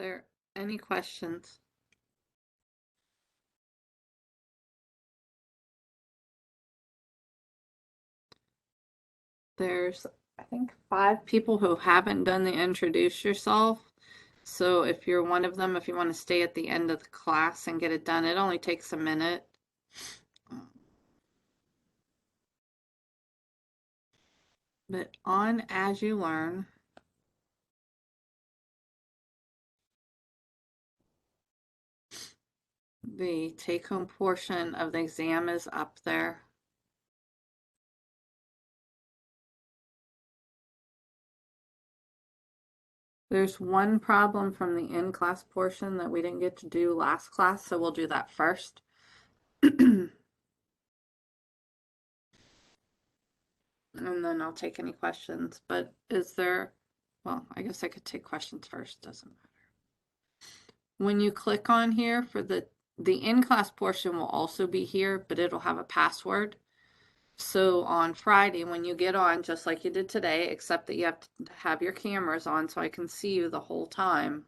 there any questions? There's, I think, 5 people who haven't done the introduce yourself. So if you're one of them, if you want to stay at the end of the class and get it done, it only takes a minute. But on As You Learn, the take-home portion of the exam is up there. There's one problem from the in-class portion that we didn't get to do last class, so we'll do that first. And then I'll take any questions. But is there, well, I guess I could take questions first, doesn't matter. When you click on here for the in-class portion will also be here, but it'll have a password. So on Friday, when you get on, just like you did today, except that you have to have your cameras on so I can see you the whole time,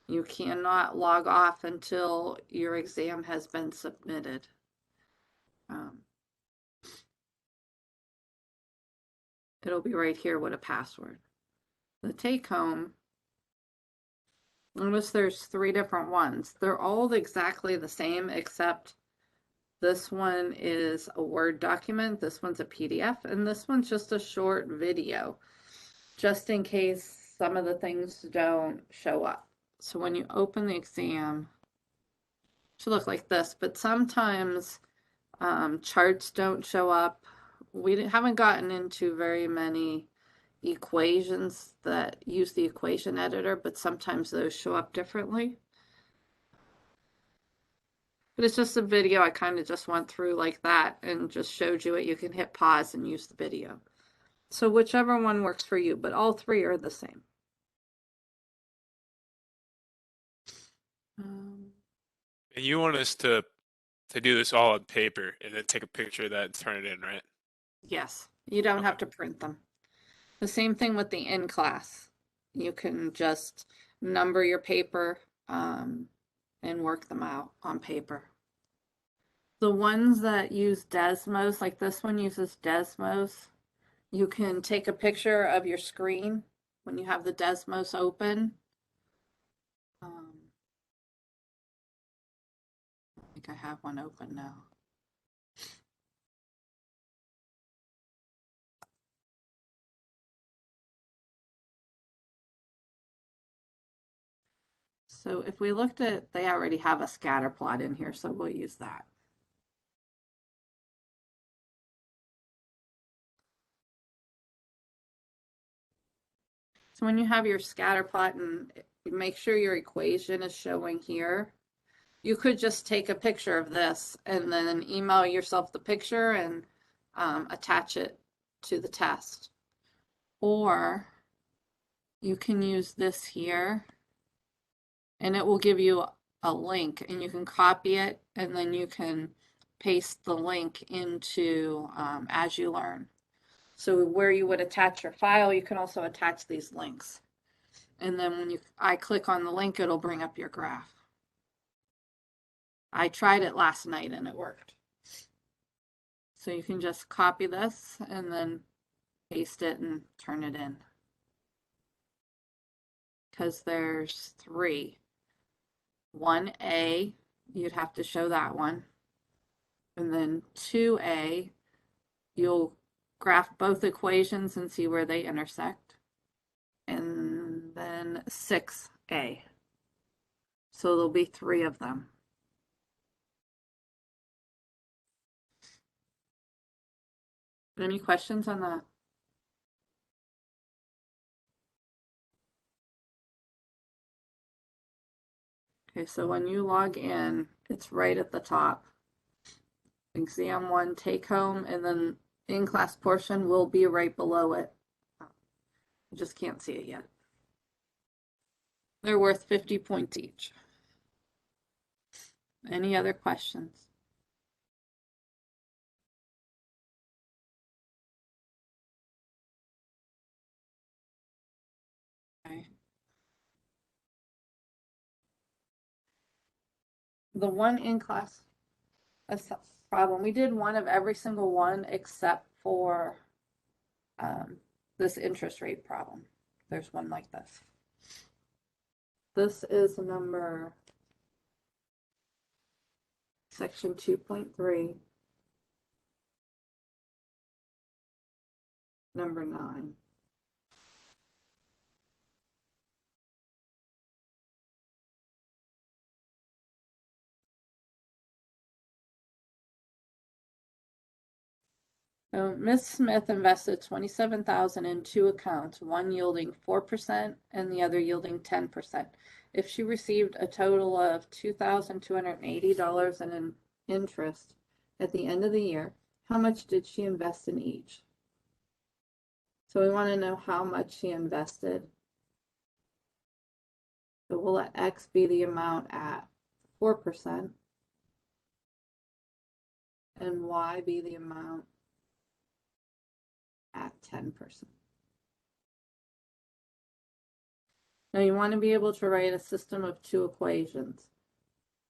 you cannot log off until your exam has been submitted. It'll be right here with a password. The take home, notice there's 3 different ones. They're all exactly the same, except this one is a Word document, this one's a PDF, and this one's just a short video, just in case some of the things don't show up. So when you open the exam, it should look like this, but sometimes charts don't show up. We haven't gotten into very many equations that use the equation editor, but sometimes those show up differently. But it's just a video I kind of just went through like that and just showed you it. You can hit pause and use the video. So whichever one works for you, but all 3 are the same. And you want us to do this all on paper and then take a picture of that and turn it in, right? Yes, you don't Okay. have to print them. The same thing with the in class. You can just number your paper and work them out on paper. The ones that use Desmos, like this one uses Desmos, you can take a picture of your screen when you have the Desmos open. I think I have one open now. So if we looked at, they already have a scatter plot in here, so we'll use that. So when you have your scatter plot and make sure your equation is showing here, you could just take a picture of this and then email yourself the picture and attach it to the test. Or you can use this here and it will give you a link and you can copy it and then you can paste the link into As You Learn. So where you would attach your file, you can also attach these links. And then when I click on the link, it'll bring up your graph. I tried it last night and it worked. So you can just copy this and then paste it and turn it in. Because there's 3. 1A, you'd have to show that one. And then 2A, you'll graph both equations and see where they intersect. And then 6A. So there'll be 3 of them. Any questions on that? Okay, so when you log in, it's right at the top. Exam 1 take home, and then in-class portion will be right below it. You just can't see it yet. They're worth 50 points each. Any other questions? Okay. the one in class problem, we did one of every single one except for this interest rate problem. There's one like this. This is number section 2.3, number 9. So Ms. Smith invested $27,000 in two accounts, one yielding 4% and the other yielding 10%. If she received a total of $2,280 in interest at the end of the year, how much did she invest in each? So we want to know how much she invested. So we'll let X be the amount at 4% and Y be the amount at 10%. Now you want to be able to write a system of two equations.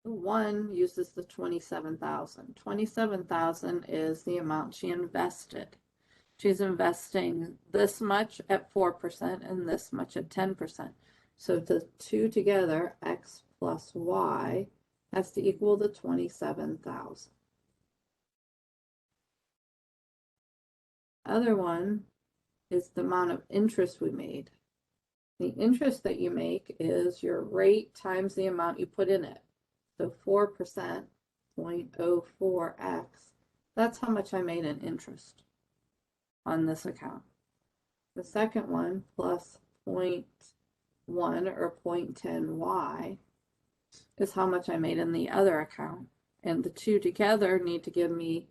One uses the 27,000. 27,000 is the amount she invested. She's investing this much at 4% and this much at 10%. So the two together, X plus Y, has to equal the 27,000. Other one is the amount of interest we made. The interest that you make is your rate times the amount you put in it. So 4%, 0.04x, that's how much I made in interest on this account. The second one, plus 0.1 or 0.10y, is how much I made in the other account. And the two together need to give me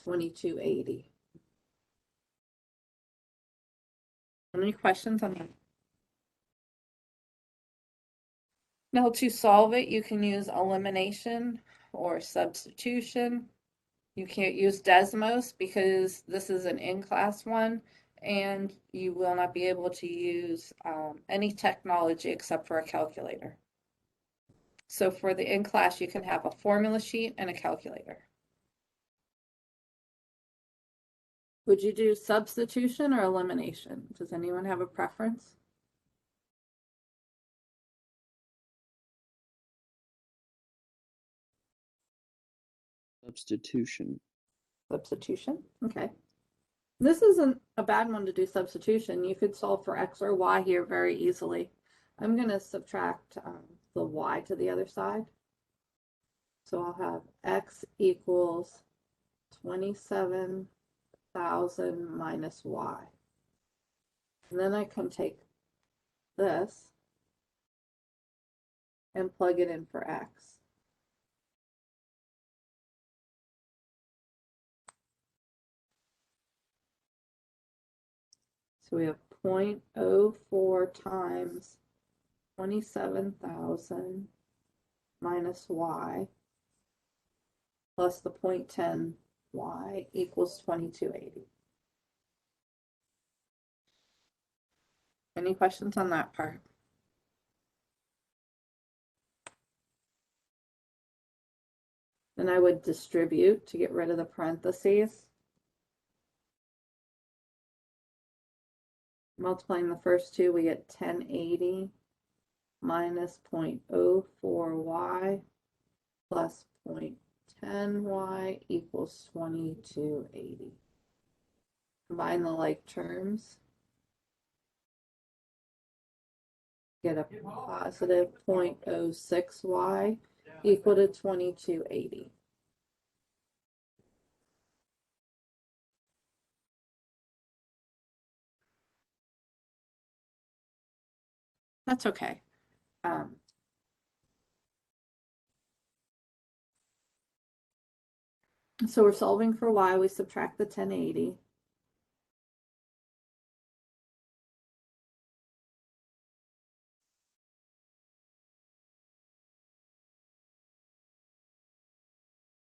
2280. Any questions on that? Now to solve it, you can use elimination or substitution. You can't use Desmos because this is an in-class one, and you will not be able to use any technology except for a calculator. So for the in-class, you can have a formula sheet and a calculator. Would you do substitution or elimination? Does anyone have a preference? Substitution. Substitution, okay. This isn't a bad one to do substitution. You could solve for X or Y here very easily. I'm going to subtract the Y to the other side. So I'll have X equals 27,000 minus Y. And then I can take this and plug it in for X. So we have 0.04 times 27,000 minus Y plus the 0.10 Y equals 2280. Any questions on that part? Then I would distribute to get rid of the parentheses. Multiplying the first two, we get 1080 minus 0.04y plus 0.10y equals 2280. Combine the like terms. Get a positive 0.06y equal to 2280. That's okay. So we're solving for y, we subtract the 1080.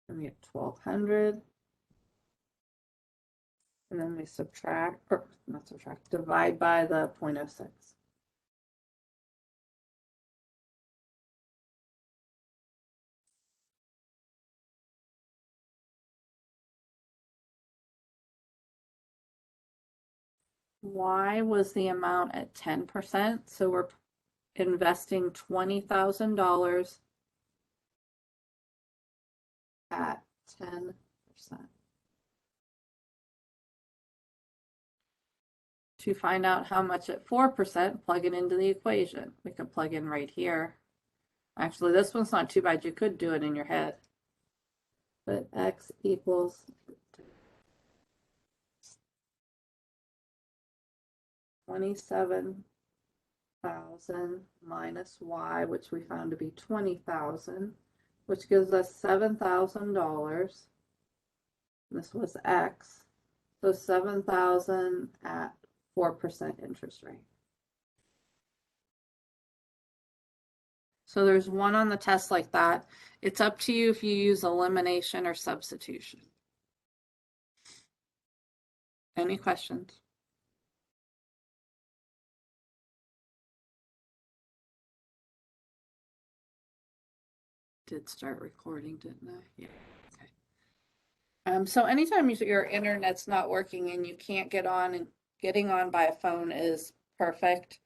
And we get 1200. And then we subtract, or not subtract, divide by the 0.06. Y was the amount at 10%, so we're investing $20,000 at 10%. To find out how much at 4%, plug it into the equation. We could plug in right here. Actually, this one's not too bad. You could do it in your head. But x equals 27,000 minus y, which we found to be 20,000, which gives us $7,000. This was x. So 7,000 at 4% interest rate. So there's one on the test like that. It's up to you if you use elimination or substitution. Any questions? Did start recording, didn't I? Yeah. Okay. So anytime your internet's not working and you can't get on, and getting on by a phone is perfect.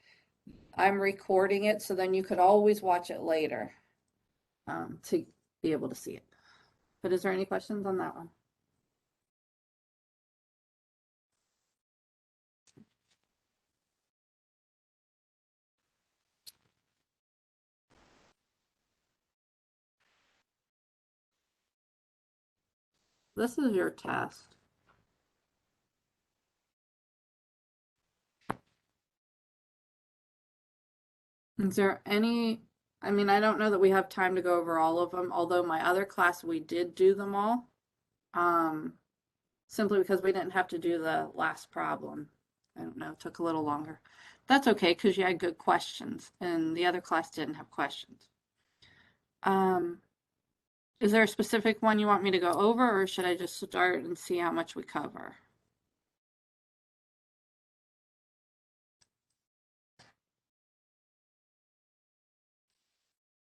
I'm recording it, so then you could always watch it later to be able to see it. But is there any questions on that one? This is your test. Is there any, I mean, I don't know that we have time to go over all of them, although my other class, we did do them all. Simply because we didn't have to do the last problem. I don't know, it took a little longer. That's okay, because you had good questions, and the other class didn't have questions. Is there a specific one you want me to go over, or should I just start and see how much we cover?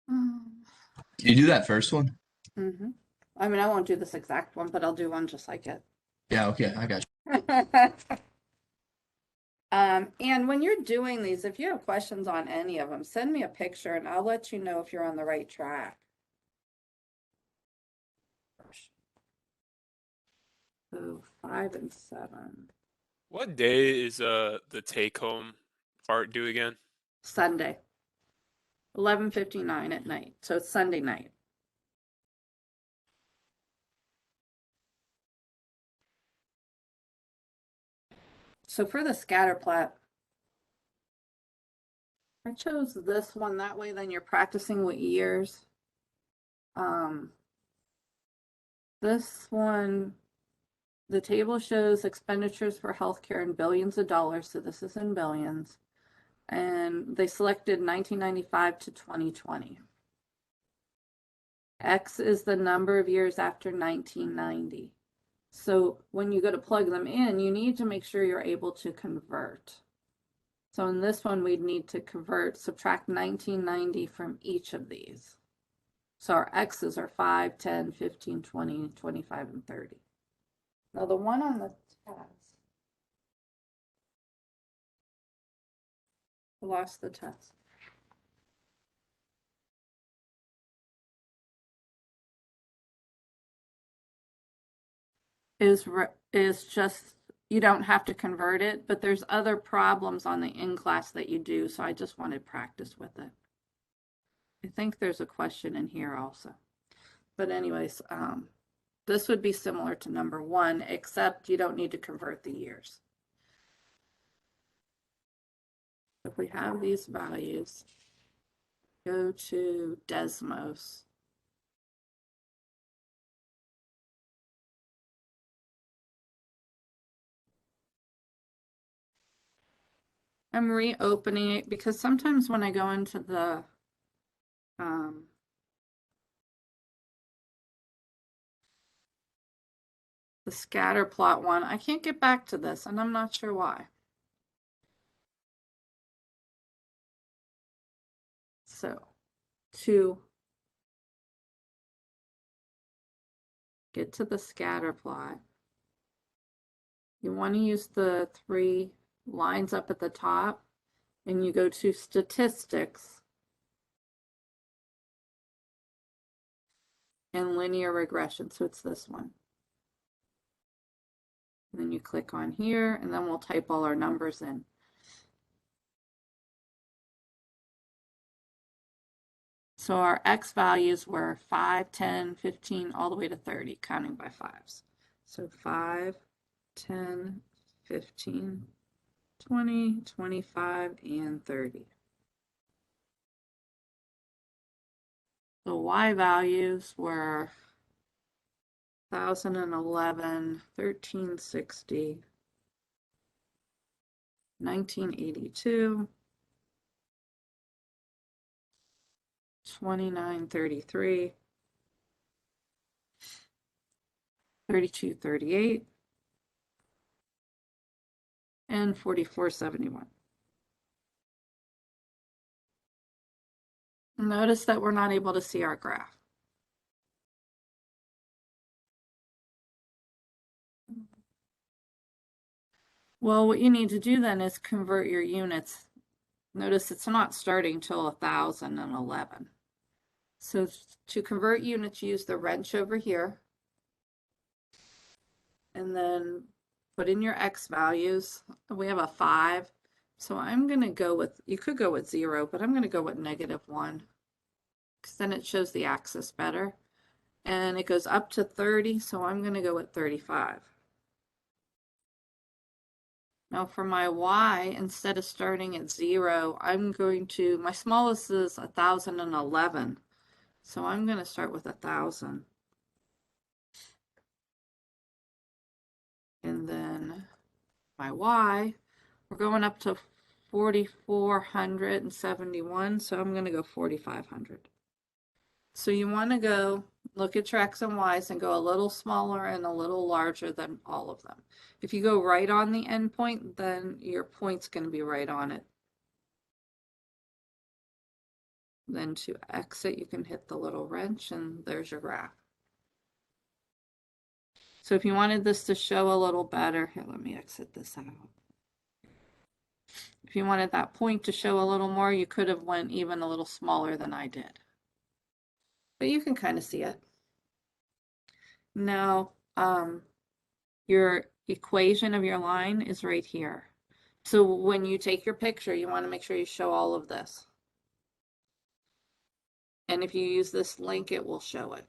Can you do that first one? Mm-hmm. I mean, I won't do this exact one, but I'll do one just like it. Yeah, okay, I got you. And when you're doing these, if you have questions on any of them, send me a picture and I'll let you know if you're on the right track. So 5 and 7. What day is the take home part due again? Sunday. 11:59 at night. So it's Sunday night. So for the scatter plot, I chose this one that way, then you're practicing with years. This one, the table shows expenditures for healthcare in billions of dollars, so this is in billions. And they selected 1995 to 2020. X is the number of years after 1990. So when you go to plug them in, you need to make sure you're able to convert. So in this one, we'd need to subtract 1990 from each of these. So our X's are 5, 10, 15, 20, 25, and 30. Now the one on the test, I lost the test. Is just, you don't have to convert it, but there's other problems on the in-class that you do, so I just wanted practice with it. I think there's a question in here also. But anyways, this would be similar to number 1, except you don't need to convert the years. If we have these values, go to Desmos. I'm reopening it because sometimes when I go into the scatter plot one, I can't get back to this, and I'm not sure why. So, to get to the scatter plot, you want to use the 3 lines up at the top, and you go to statistics and linear regression. So it's this one. And then you click on here, and then we'll type all our numbers in. So our X values were 5, 10, 15, all the way to 30, counting by fives. So 5, 10, 15, 20, 25, and 30. The Y values were 1011, 1360, 1982, 2933, 3238, and 4471. Notice that we're not able to see our graph. Well, what you need to do then is convert your units. Notice it's not starting till 1011. So to convert units, use the wrench over here, and then put in your X values. We have a 5. So I'm going to go with, you could go with 0, but I'm going to go with -1, because then it shows the axis better. And it goes up to 30, so I'm going to go with 35. Now for my Y, instead of starting at 0, I'm going to, my smallest is 1011. So I'm going to start with 1000. And then my Y, we're going up to 4,471. So I'm going to go 4,500. So you want to go look at your X and Y's and go a little smaller and a little larger than all of them. If you go right on the endpoint, then your point's going to be right on it. Then to exit, you can hit the little wrench and there's your graph. So if you wanted this to show a little better, here, let me exit this out. If you wanted that point to show a little more, you could have went even a little smaller than I did. But you can kind of see it. Now, your equation of your line is right here. So when you take your picture, you want to make sure you show all of this. And if you use this link, it will show it.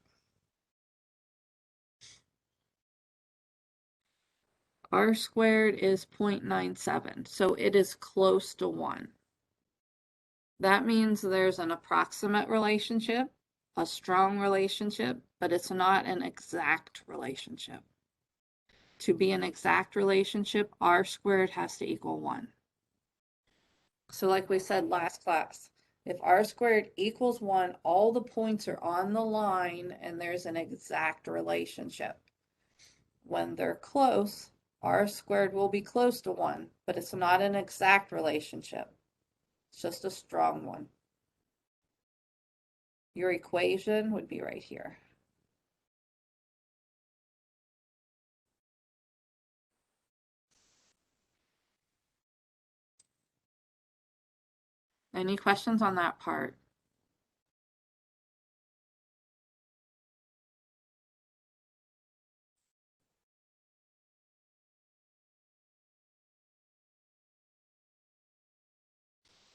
R squared is 0.97, so it is close to 1. That means there's an approximate relationship, a strong relationship, but it's not an exact relationship. To be an exact relationship, R squared has to equal 1. So like we said last class, if R squared equals 1, all the points are on the line and there's an exact relationship. When they're close, R squared will be close to 1, but it's not an exact relationship. It's just a strong one. Your equation would be right here. Any questions on that part?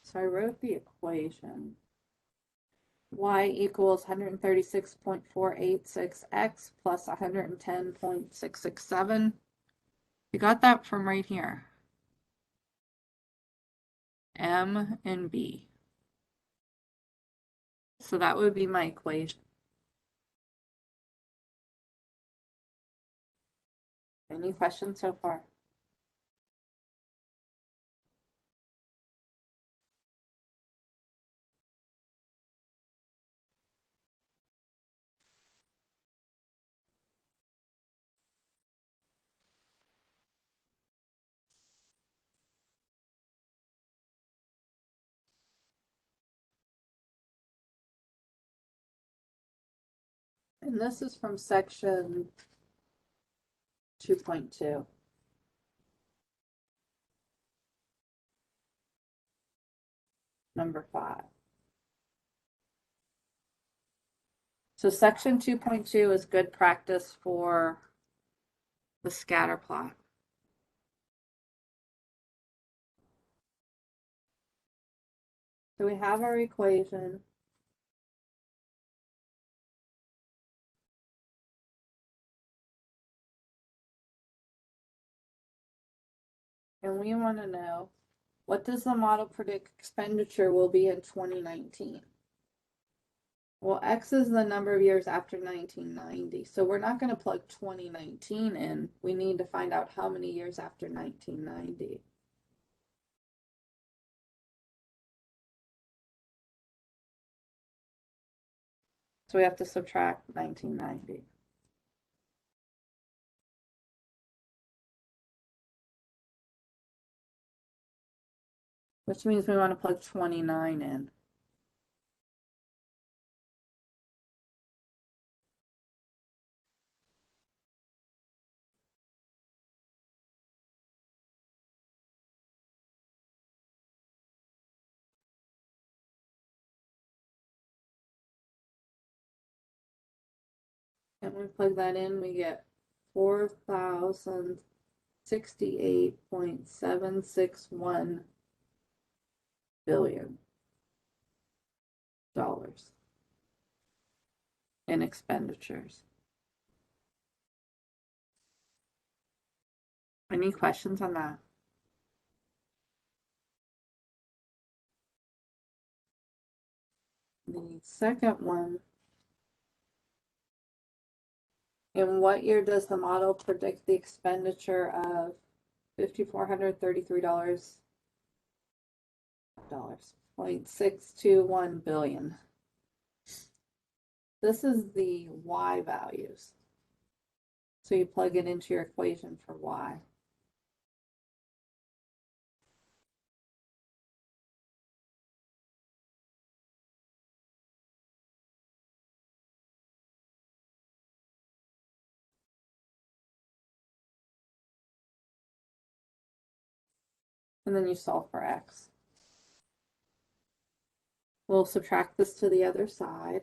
So I wrote the equation. Y equals 136.486x plus 110.667. You got that from right here. M and B. So that would be my equation. Any questions so far? And this is from section 2.2. number 5. So section 2.2 is good practice for the scatter plot. So we have our equation. And we want to know, what does the model predict expenditure will be in 2019? Well, X is the number of years after 1990. So we're not going to plug 2019 in. We need to find out how many years after 1990. So we have to subtract 1990. Which means we want to plug 29 in. And we plug that in, we get $4,068.761 billion in expenditures. Any questions on that? The second one, in what year does the model predict the expenditure of $5,433 .621 billion? This is the Y values. So you plug it into your equation for Y. And then you solve for X. We'll subtract this to the other side.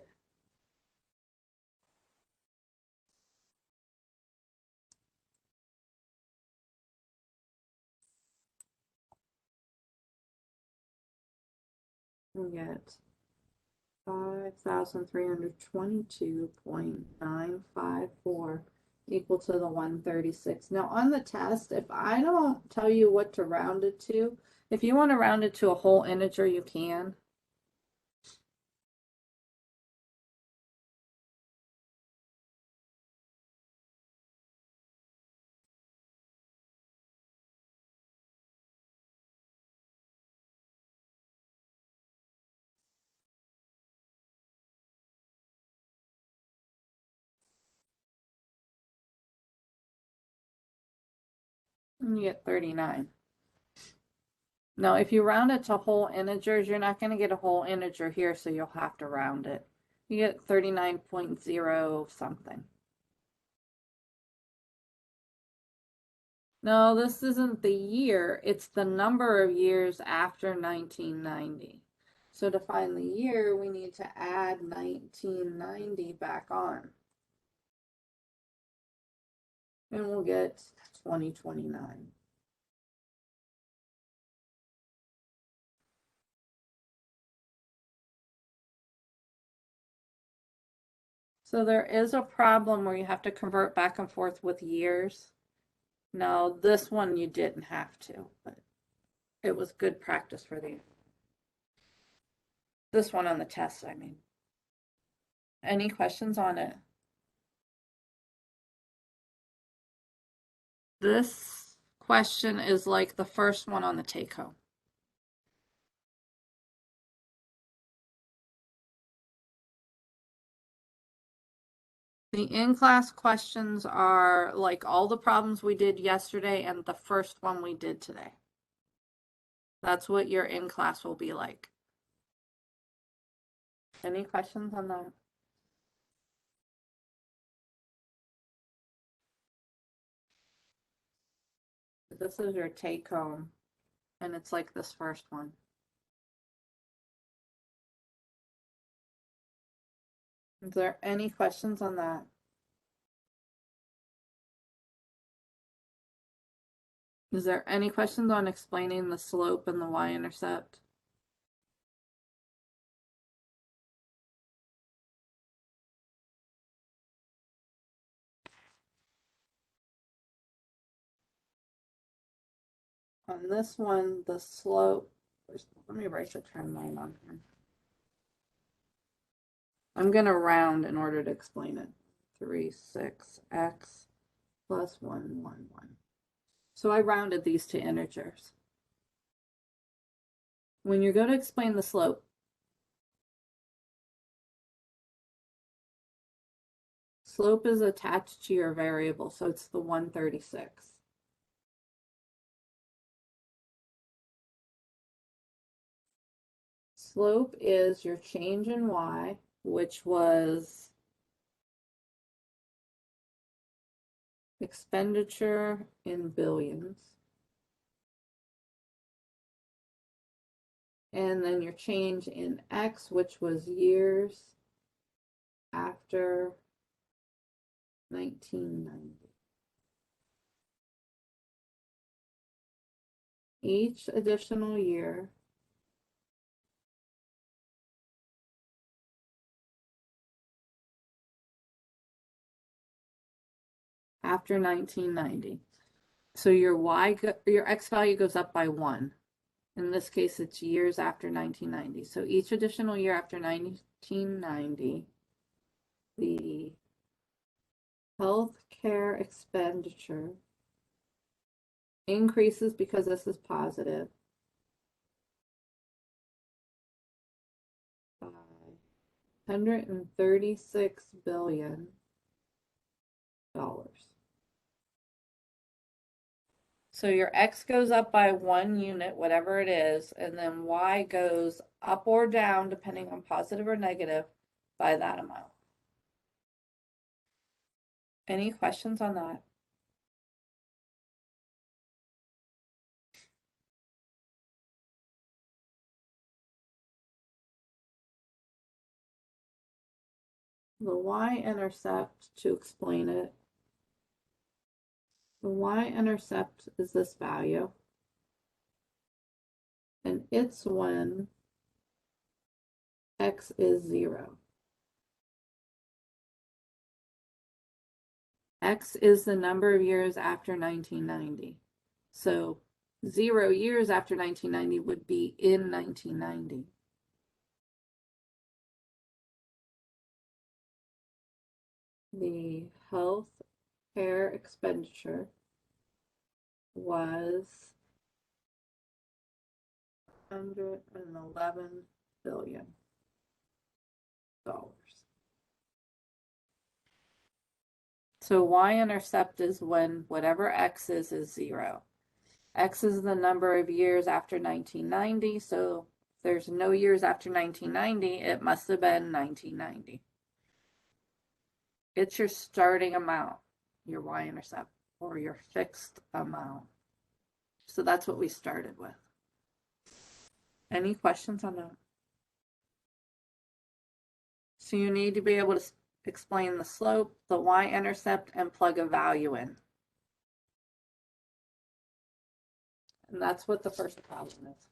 We get 5,322.954 equal to the 136. Now on the test, if I don't tell you what to round it to, if you want to round it to a whole integer, you can. And you get 39. Now, if you round it to whole integers, you're not going to get a whole integer here, so you'll have to round it. You get 39.0 something. No, this isn't the year, it's the number of years after 1990. So to find the year, we need to add 1990 back on. And we'll get 2029. So there is a problem where you have to convert back and forth with years. No, this one you didn't have to, but it was good practice for this one on the test, I mean. Any questions on it? This question is like the first one on the take home. The in-class questions are like all the problems we did yesterday and the first one we did today. That's what your in-class will be like. Any questions on that? This is your take home, and it's like this first one. Is there any questions on that? Is there any questions on explaining the slope and the y-intercept? On this one, the slope, let me write the trend line on here. I'm going to round in order to explain it. 36x plus 1, 1, 1. So I rounded these to integers. When you go to explain the slope, slope is attached to your variable, so it's the 136. Slope is your change in y, which was expenditure in billions. And then your change in x, which was years after 1990. Each additional year after 1990. So your your x value goes up by 1. In this case, it's years after 1990. So each additional year after 1990, the health care expenditure increases because this is positive by $136 billion. So your x goes up by 1 unit, whatever it is, and then y goes up or down, depending on positive or negative, by that amount. Any questions on that? The y-intercept, to explain it, the y-intercept is this value, and it's when x is 0. X is the number of years after 1990. So 0 years after 1990 would be in 1990. The health care expenditure was $111 billion. So y-intercept is when whatever x is 0. X is the number of years after 1990, so if there's no years after 1990, it must have been 1990. It's your starting amount, your y-intercept, or your fixed amount. So that's what we started with. Any questions on that? So you need to be able to explain the slope, the y-intercept, and plug a value in. And that's what the first problem is.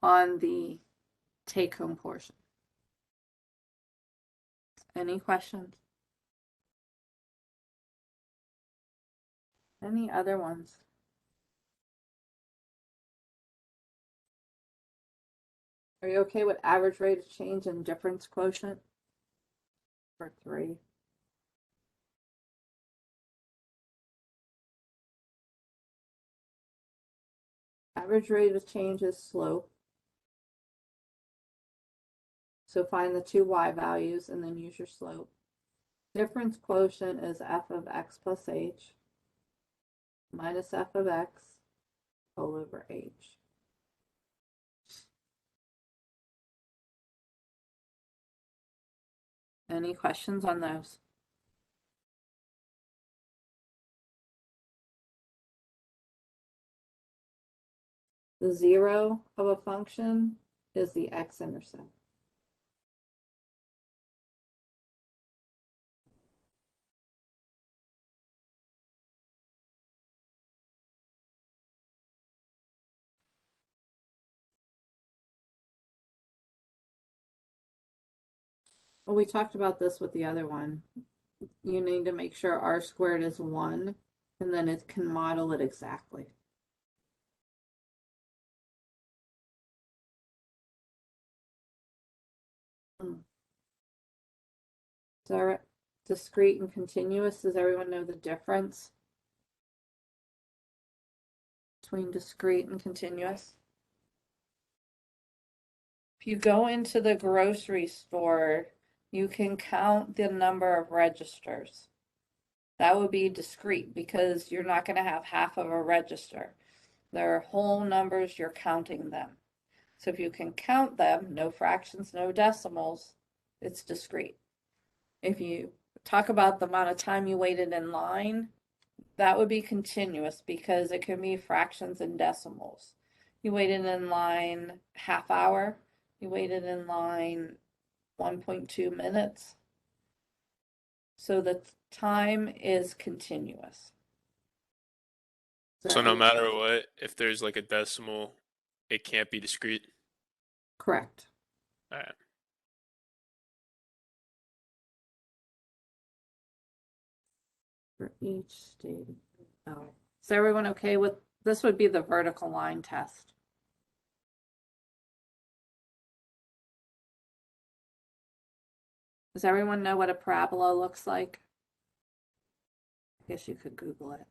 On the take-home portion. Any questions? Any other ones? Are you okay with average rate of change and difference quotient for 3? Average rate of change is slope. So find the two y values and then use your slope. Difference quotient is f of x plus h minus f of x all over h. Any questions on those? The 0 of a function is the x-intercept. Well, we talked about this with the other one. You need to make sure R squared is 1, and then it can model it exactly. So discrete and continuous, does everyone know the difference between discrete and continuous? If you go into the grocery store, you can count the number of registers. That would be discrete because you're not going to have half of a register. They're whole numbers, you're counting them. So if you can count them, no fractions, no decimals, it's discrete. If you talk about the amount of time you waited in line, that would be continuous because it can be fractions and decimals. You waited in line half hour, you waited in line 1.2 minutes. So the time is continuous. So no matter what, if there's like a decimal, it can't be discrete. Correct. All right. For each state. Oh. Is everyone okay with this? Would be the vertical line test. Does everyone know what a parabola looks like? I guess you could Google it.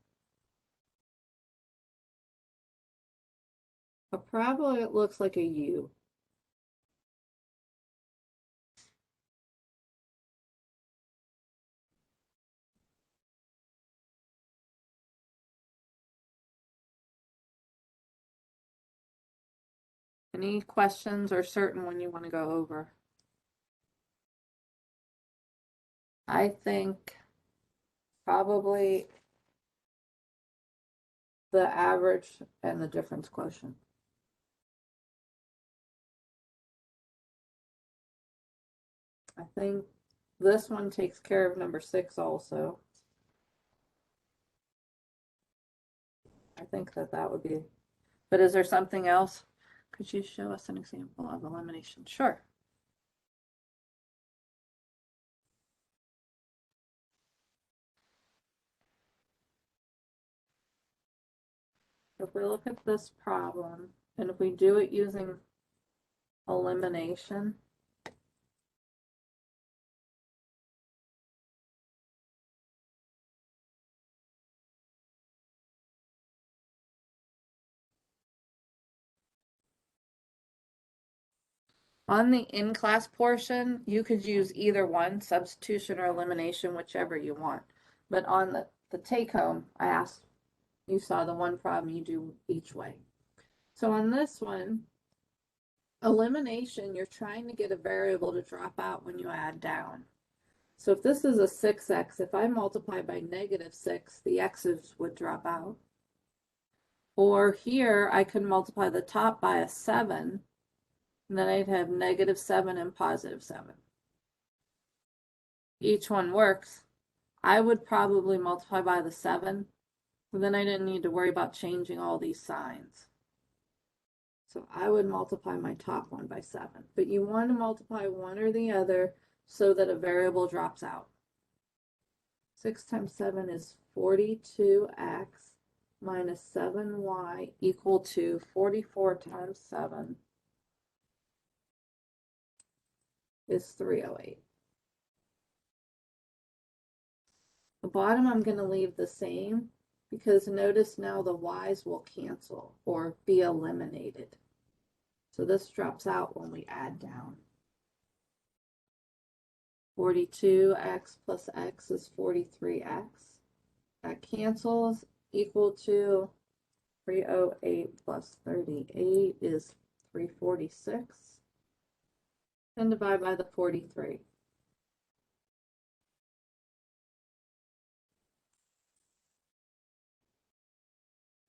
A parabola, it looks like a U. Any questions or certain one you want to go over? I think probably the average and the difference quotient. I think this one takes care of number 6 also. I think that would be, but is there something else? Could you show us an example of elimination? Sure. If we look at this problem, and if we do it using elimination, on the in-class portion, you could use either one, substitution or elimination, whichever you want. But on the take-home, I asked, you saw the one problem you do each way. So on this one, elimination, you're trying to get a variable to drop out when you add down. So if this is a 6x, if I multiply by -6, the x's would drop out. Or here, I could multiply the top by a 7, and then I'd have -7 and +7. Each one works. I would probably multiply by the 7, and then I didn't need to worry about changing all these signs. So I would multiply my top one by 7. But you want to multiply one or the other so that a variable drops out. 6 times 7 is 42x minus 7y equal to 44 times 7 is 308. The bottom I'm going to leave the same because notice now the y's will cancel or be eliminated. So this drops out when we add down. 42x plus x is 43x. That cancels, equal to 308 plus 38 is 346. And divide by the 43.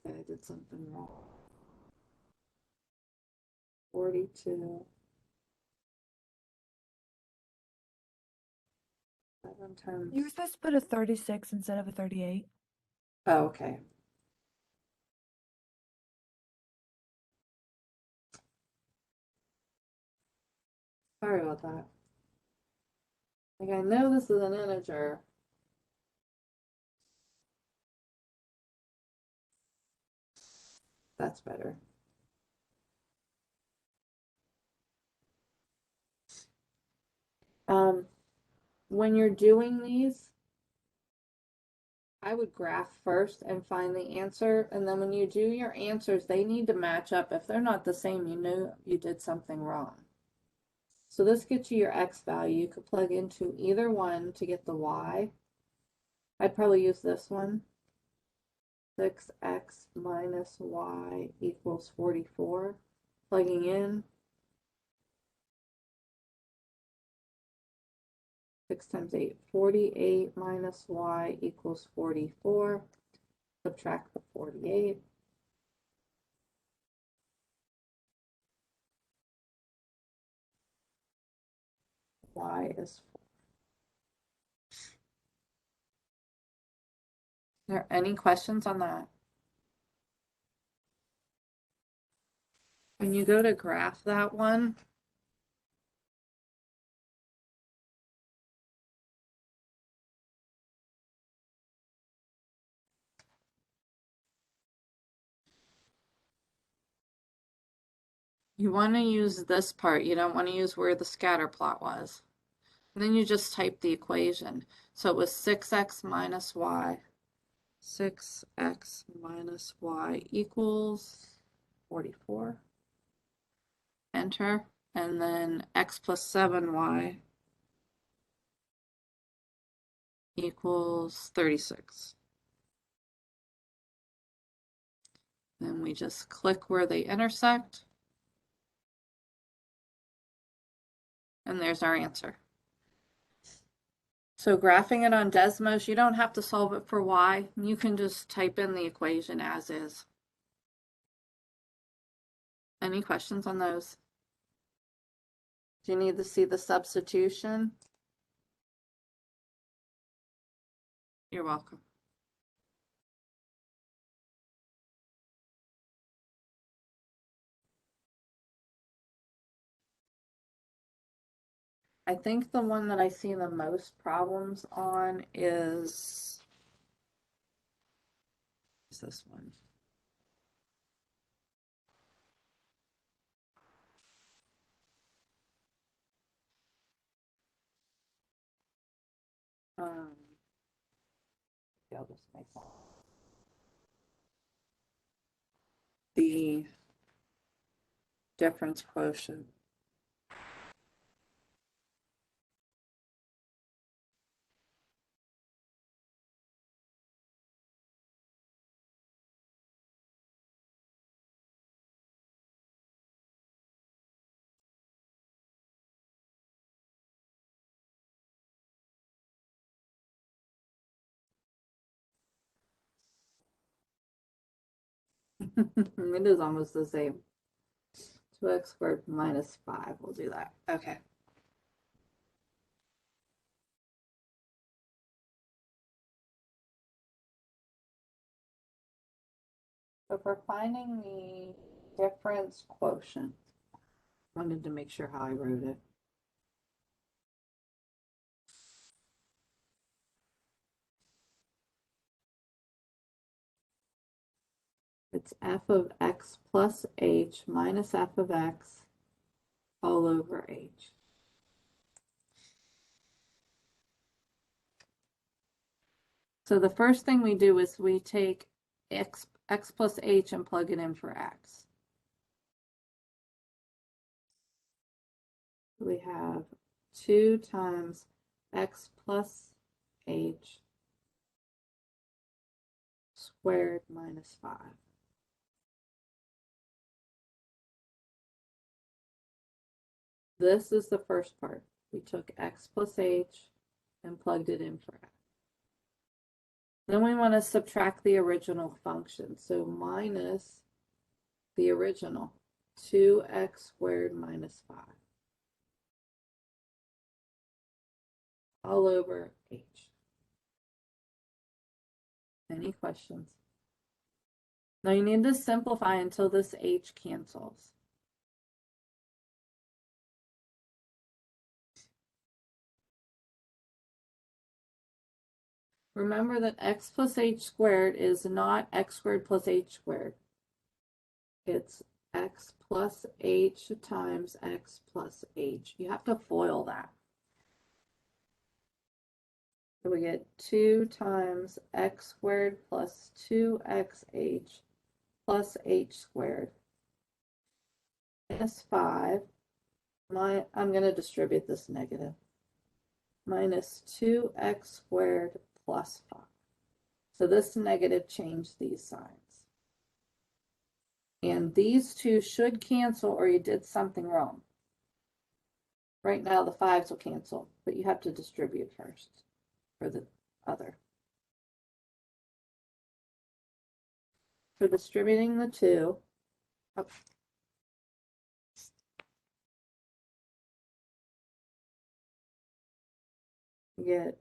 Okay, I did something wrong. 42. 7 times. You were supposed to put a 36 instead of a 38. Oh, okay. Sorry about that. Like, I know this is an integer. That's better. When you're doing these, I would graph first and find the answer, and then when you do your answers, they need to match up. If they're not the same, you know you did something wrong. So this gets you your x value. You could plug into either one to get the y. I'd probably use this one. 6x minus y equals 44. Plugging in. 6 times 8, 48 minus y equals 44. Subtract the 48. Y is 4. Are there any questions on that? When you go to graph that one, you want to use this part. You don't want to use where the scatter plot was. And then you just type the equation. So it was 6x minus y. 6x minus y equals 44. Enter. And then x plus 7y equals 36. Then we just click where they intersect. And there's our answer. So graphing it on Desmos, you don't have to solve it for y. You can just type in the equation as is. Any questions on those? Do you need to see the substitution? You're welcome. I think the one that I see the most problems on is this one. I'll just make the difference quotient. It is almost the same. 2x squared minus 5. We'll do that. Okay. So for finding the difference quotient, wanted to make sure how I wrote it. It's f of x plus h minus f of x all over h. So the first thing we do is we take x plus h and plug it in for x. We have 2 times x plus h squared minus 5. This is the first part. We took x plus h and plugged it in for x. Then we want to subtract the original function. So minus the original, 2x squared minus 5. All over h. Any questions? Now you need to simplify until this h cancels. Remember that x plus h squared is not x squared plus h squared. It's x plus h times x plus h. You have to FOIL that. So we get 2 times x squared plus 2xh plus h squared minus 5. I'm going to distribute this negative. Minus 2x squared plus 5. So this negative changed these signs. And these two should cancel or you did something wrong. Right now the 5s will cancel, but you have to distribute first for the other. For distributing the 2, up. You get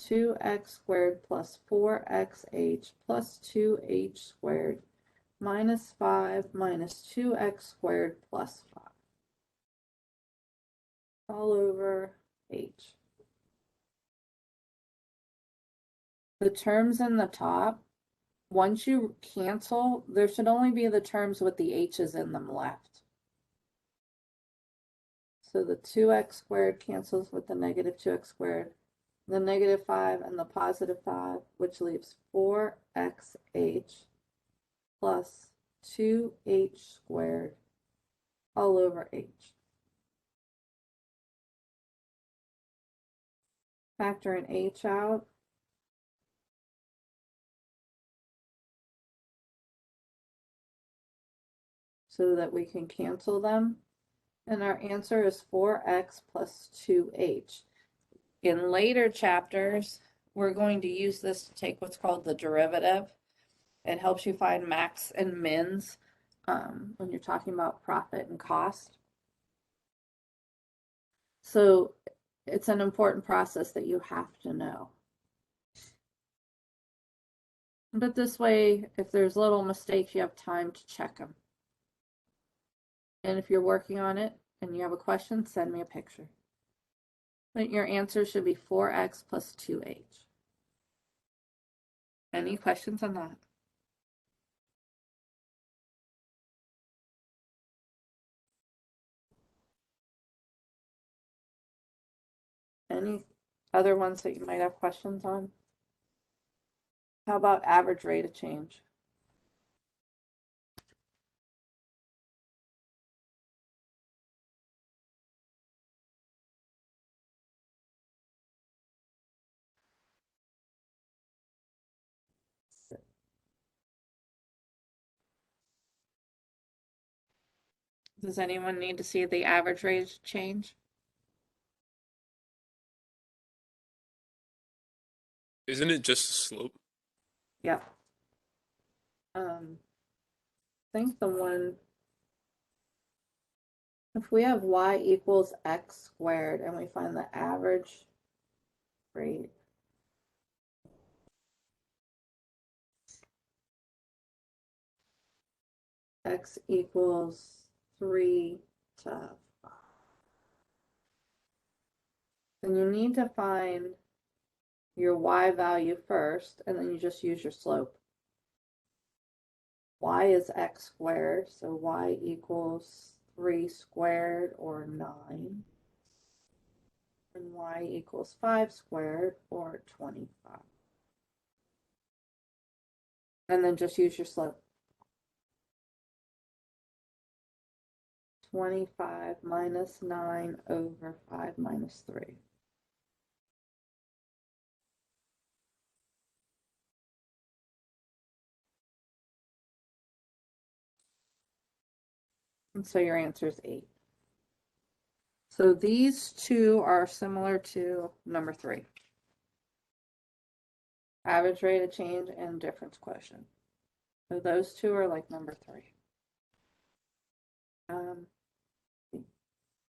2x squared plus 4xh plus 2h squared minus 5 minus 2x squared plus 5 all over h. The terms in the top, once you cancel, there should only be the terms with the h's in them left. So the 2x squared cancels with the negative 2x squared, the negative 5 and the positive 5, which leaves 4xh plus 2h squared all over h. Factor in h out. So that we can cancel them. And our answer is 4x plus 2h. In later chapters, we're going to use this to take what's called the derivative. It helps you find max and mins when you're talking about profit and cost. So it's an important process that you have to know. But this way, if there's little mistakes, you have time to check them. And if you're working on it and you have a question, send me a picture. But your answer should be 4x plus 2h. Any questions on that? Any other ones that you might have questions on? How about average rate of change? Does anyone need to see the average rate of change? Isn't it just a slope? Yeah. I think the one, if we have y equals x squared and we find the average rate, x equals 3 to 5. Then you need to find your y value first, and then you just use your slope. Y is x squared, so y equals 3 squared or 9. And y equals 5 squared or 25. And then just use your slope. 25 minus 9 over 5 minus 3. And so your answer is 8. So these two are similar to number 3. Average rate of change and difference quotient. So those two are like number 3.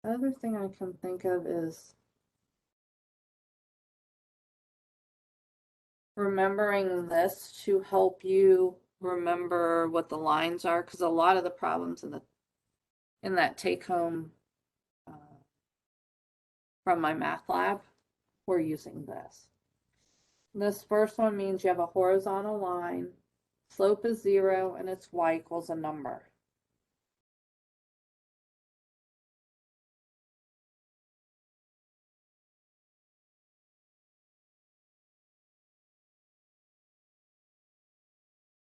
The other thing I can think of is remembering this to help you remember what the lines are, because a lot of the problems in that take home from my math lab, we're using this. This first one means you have a horizontal line, slope is 0, and it's y equals a number.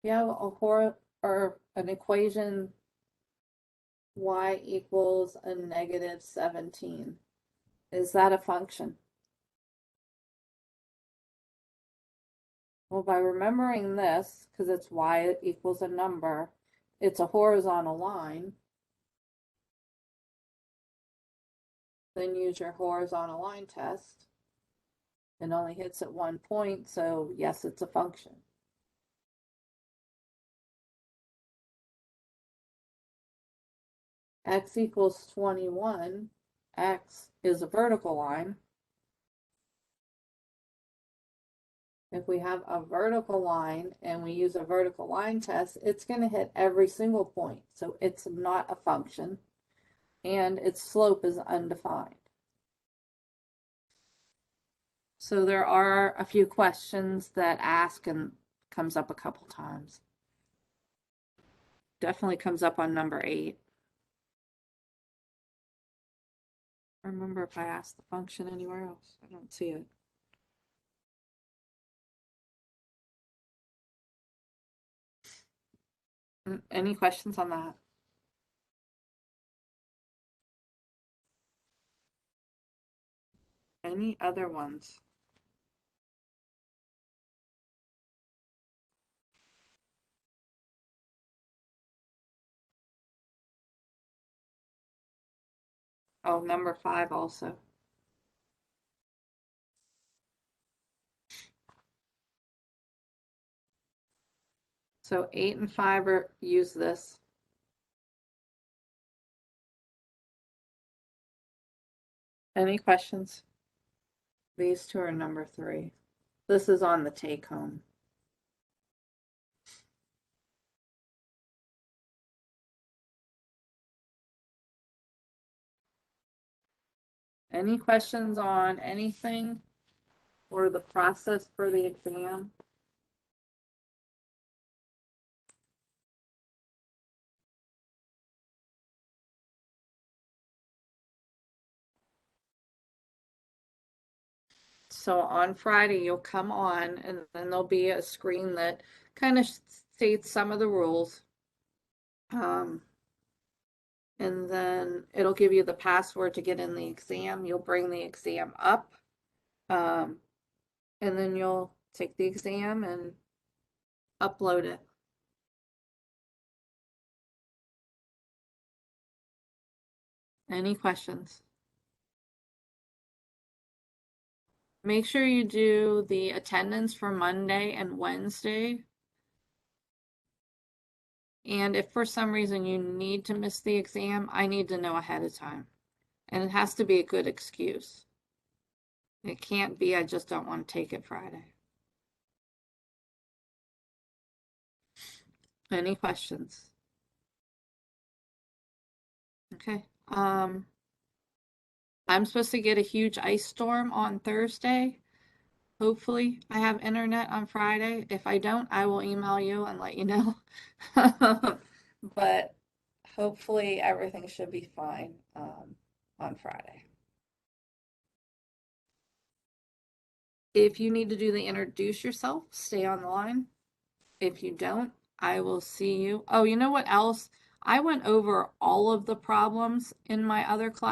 You have or an equation y equals a negative 17. Is that a function? Well, by remembering this, because it's y equals a number, it's a horizontal line, then use your horizontal line test. It only hits at one point, so yes, it's a function. X equals 21. X is a vertical line. If we have a vertical line and we use a vertical line test, it's going to hit every single point. So it's not a function, and its slope is undefined. So there are a few questions that ask and comes up a couple times. Definitely comes up on number 8. Remember if I asked the function anywhere else. I don't see it. Any questions on that? Any other ones? Oh, number 5 also. So 8 and 5 use this. Any questions? These two are number 3. This is on the take home. Any questions on anything or the process for the exam? So on Friday, you'll come on and then there'll be a screen that kind of states some of the rules. And then it'll give you the password to get in the exam. You'll bring the exam up. And then you'll take the exam and upload it. Any questions? Make sure you do the attendance for Monday and Wednesday. And if for some reason you need to miss the exam, I need to know ahead of time. And it has to be a good excuse. It can't be, I just don't want to take it Friday. Any questions? Okay. I'm supposed to get a huge ice storm on Thursday. Hopefully, I have internet on Friday. If I don't, I will email you and let you know. But hopefully, everything should be fine on Friday. If you need to do the introduce yourself, stay on the line. If you don't, I will see you. Oh, you know what else? I went over all of the problems in my other class.